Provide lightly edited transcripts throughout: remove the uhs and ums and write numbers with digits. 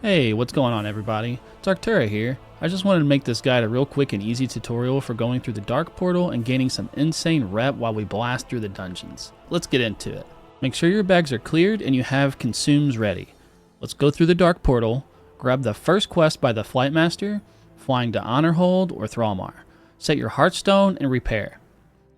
Hey, what's going on everybody? It's Arctura here. I just wanted to make this guide a real quick and easy tutorial for going through the Dark Portal and gaining some insane rep while we blast through the dungeons. Let's get into it. Make sure your bags are cleared and you have consumes ready. Let's go through the Dark Portal, grab the first quest by the Flight Master, flying to Honorhold or Thrallmar. Set your Hearthstone and repair.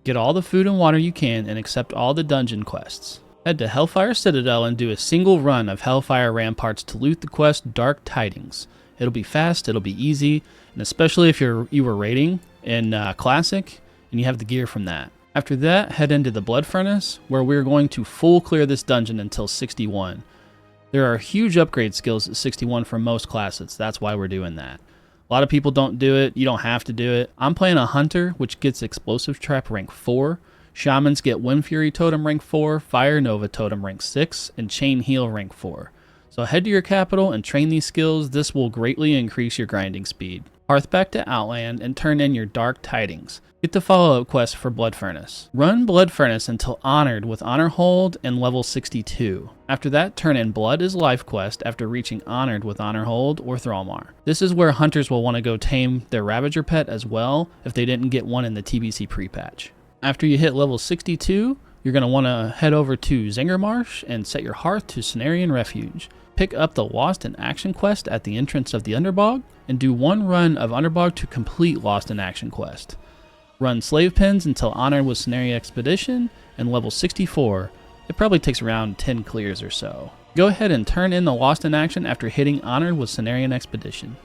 Get all the food and water you can and accept all the dungeon quests. Head to Hellfire Citadel and do a single run of Hellfire Ramparts to loot the quest Dark Tidings. It'll be fast, it'll be easy, and especially if you were raiding in Classic and you have the gear from that. After that, head into the Blood Furnace, where we're going to full clear this dungeon until 61. There are huge upgrade skills at 61 for most classes, that's why we're doing that. A lot of people don't do it, you don't have to do it. I'm playing a Hunter, which gets Explosive Trap rank 4. Shamans get Wind Fury Totem rank 4, Fire Nova Totem rank 6, and Chain Heal rank 4. So head to your capital and train these skills. This will greatly increase your grinding speed. Hearth back to Outland and turn in your Dark Tidings. Get the follow-up quest for Blood Furnace. Run Blood Furnace until Honored with Honorhold and level 62. After that, turn in Blood is Life quest after reaching Honored with Honorhold or Thrallmar. This is where hunters will want to go tame their Ravager pet as well if they didn't get one in the TBC pre-patch. After you hit level 62, you're going to want to head over to Zangarmarsh and set your hearth to Cenarian Refuge. Pick up the Lost in Action quest at the entrance of the Underbog, and do one run of Underbog to complete Lost in Action quest. Run Slave Pens until Honored with Cenarian Expedition, and level 64. It probably takes around 10 clears or so. Go ahead and turn in the Lost in Action after hitting Honored with Cenarian Expedition.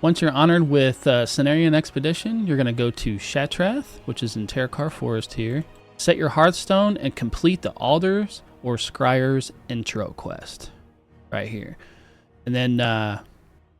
Once you're honored with Cenarian Expedition, you're going to go to Shatrath, which is in Terakar Forest here. Set your Hearthstone and complete the Alders or Scryer's intro quest right here. And then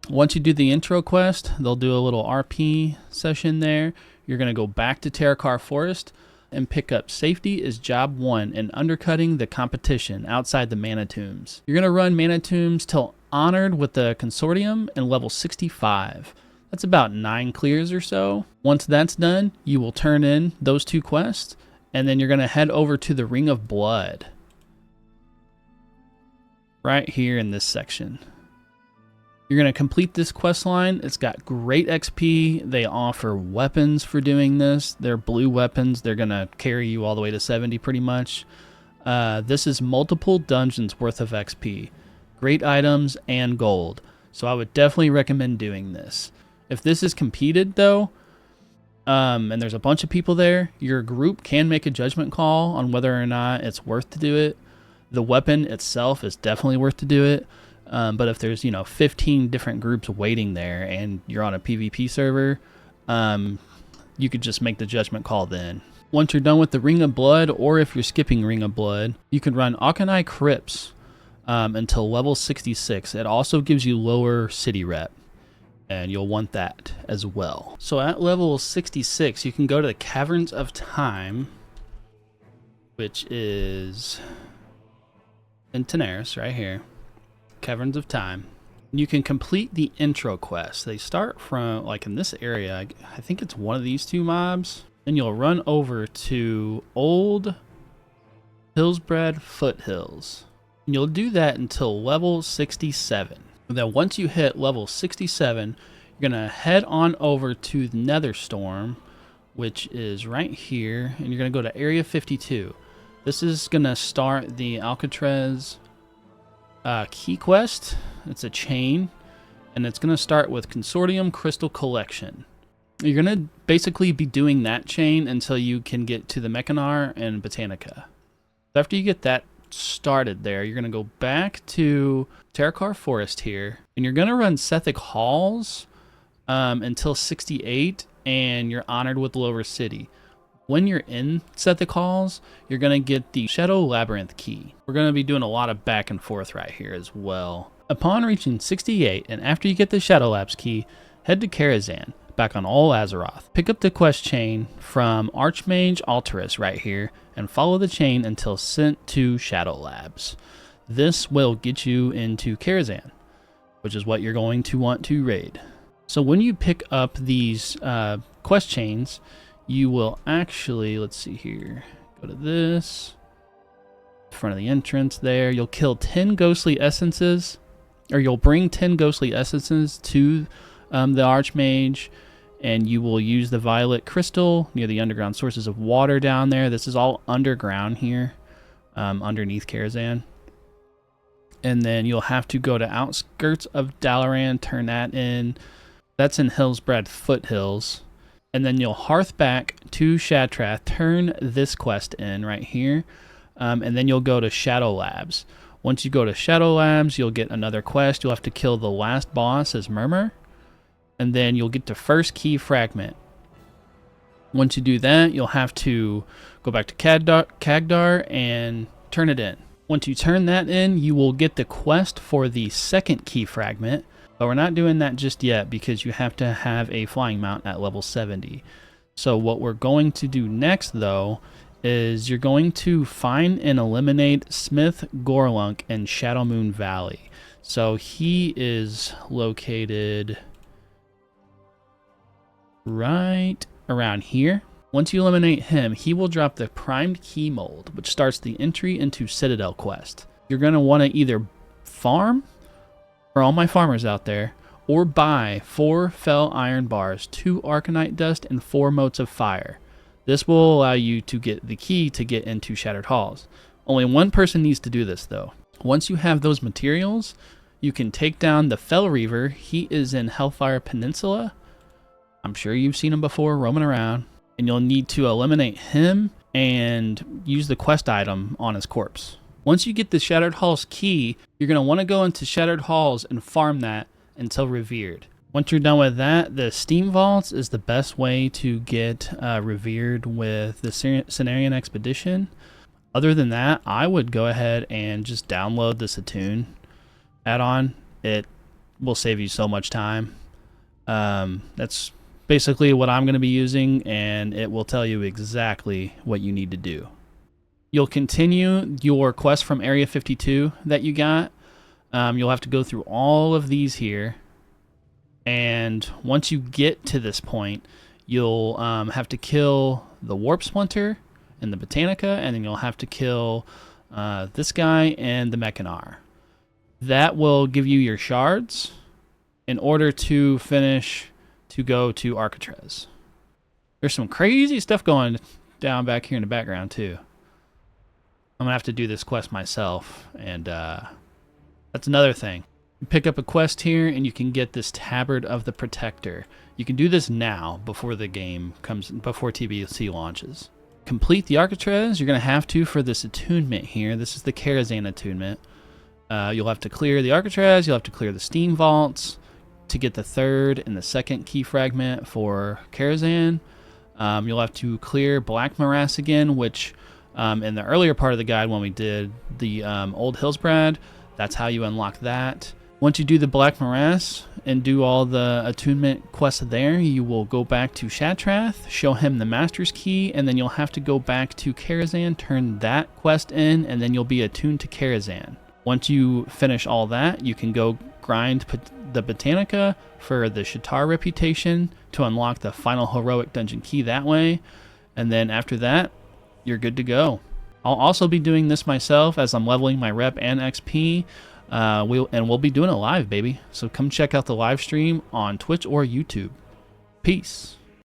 once you do the intro quest, they'll do a little RP session there. You're going to go back to Terakar Forest and pick up Safety is Job 1 and Undercutting the Competition outside the Mana Tombs. You're going to run Mana Tombs till Honored with the Consortium and level 65. That's about 9 clears or so. Once that's done, you will turn in those 2 quests, and then you're going to head over to the Ring of Blood. Right here in this section. You're going to complete this quest line. It's got great XP. They offer weapons for doing this. They're blue weapons. They're going to carry you all the way to 70 pretty much. This is multiple dungeons worth of XP. Great items and gold. So I would definitely recommend doing this. If this is competed though, and there's a bunch of people there, your group can make a judgment call on whether or not it's worth to do it. The weapon itself is definitely worth to do it. But if there's 15 different groups waiting there and you're on a PvP server, you could just make the judgment call then. Once you're done with the Ring of Blood, or if you're skipping Ring of Blood, you can run Auchindoun Crypts until level 66. It also gives you lower city rep, and you'll want that as well. So at level 66, you can go to the Caverns of Time, which is in Tenaris right here. Caverns of Time. You can complete the intro quest. They start from, like in this area, I think it's one of these 2 mobs. Then you'll run over to Old Hillsbred Foothills. And you'll do that until level 67. And then once you hit level 67, you're going to head on over to the Netherstorm, which is right here. And you're going to go to Area 52. This is going to start the Alcatraz key quest. It's a chain, and it's going to start with Consortium Crystal Collection. You're going to basically be doing that chain until you can get to the Mechanar and Botanica. After you get that started there, you're going to go back to Terakar Forest here, and you're going to run Sethic Halls until 68, and you're honored with Lower City. When you're in Sethic Halls, you're going to get the Shadow Labyrinth key. We're going to be doing a lot of back and forth right here as well. Upon reaching 68, and after you get the Shadow Labs key, head to Karazhan, back on Ol Azeroth. Pick up the quest chain from Archmage Alterus right here, and follow the chain until sent to Shadow Labs. This will get you into Karazhan, which is what you're going to want to raid. So when you pick up these quest chains, you will actually, let's see here, go to this, front of the entrance there. You'll kill 10 ghostly essences, or you'll bring 10 ghostly essences to the Archmage, and you will use the violet crystal near the underground sources of water down there. This is all underground here, underneath Karazhan. And then you'll have to go to outskirts of Dalaran, turn that in. That's in Hillsbred Foothills. And then you'll hearth back to Shattrath, turn this quest in right here, and then you'll go to Shadow Labs. Once you go to Shadow Labs, you'll get another quest. You'll have to kill the last boss as Murmur, and then you'll get to first key fragment. Once you do that, you'll have to go back to Kagdar and turn it in. Once you turn that in, you will get the quest for the second key fragment, but we're not doing that just yet because you have to have a flying mount at level 70. So what we're going to do next, though, is you're going to find and eliminate Smith Gorlunk in Shadowmoon Valley. So he is located right around here. Once you eliminate him, he will drop the primed key mold, which starts the entry into Citadel quest. You're going to want to either farm, for all my farmers out there, or buy 4 fell iron bars, 2 arcanite dust, and 4 motes of fire. This will allow you to get the key to get into Shattered Halls. Only one person needs to do this, though. Once you have those materials, you can take down the Fell Reaver. He is in Hellfire Peninsula. I'm sure you've seen him before roaming around. And you'll need to eliminate him and use the quest item on his corpse. Once you get the Shattered Halls key, you're going to want to go into Shattered Halls and farm that until Revered. Once you're done with that, the Steam Vaults is the best way to get Revered with the Cenarian Expedition. Other than that, I would go ahead and just download the Attunement add-on. It will save you so much time. That's basically what I'm going to be using, and it will tell you exactly what you need to do. You'll continue your quest from Area 52 that you got. You'll have to go through all of these here. And once you get to this point, you'll have to kill the Warp Splinter and the Botanica, and then you'll have to kill this guy and the Mechanar. That will give you your shards in order to finish to go to Architrez. There's some crazy stuff going down back here in the background too. I'm gonna have to do this quest myself, and that's another thing. You pick up a quest here and you can get this Tabard of the Protector. You can do this now before the game comes, before TBC launches. Complete the Architrez. You're gonna have to for this attunement here. This is the Karazhan attunement. You'll have to clear the Architrez. You'll have to clear the Steam Vaults to get the third and the second key fragment for Karazhan. You'll have to clear Black Morass again, which in the earlier part of the guide when we did the Old Hillsbrad, that's how you unlock that. Once you do the Black Morass and do all the attunement quests there, you will go back to Shattrath, show him the Master's Key, and then you'll have to go back to Karazhan, turn that quest in, and then you'll be attuned to Karazhan. Once you finish all that, you can go grind the Botanica for the Shatar reputation to unlock the final heroic dungeon key that way, and then after that, you're good to go. I'll also be doing this myself as I'm leveling my rep and XP. We'll be doing it live, baby. So come check out the live stream on Twitch or YouTube. Peace.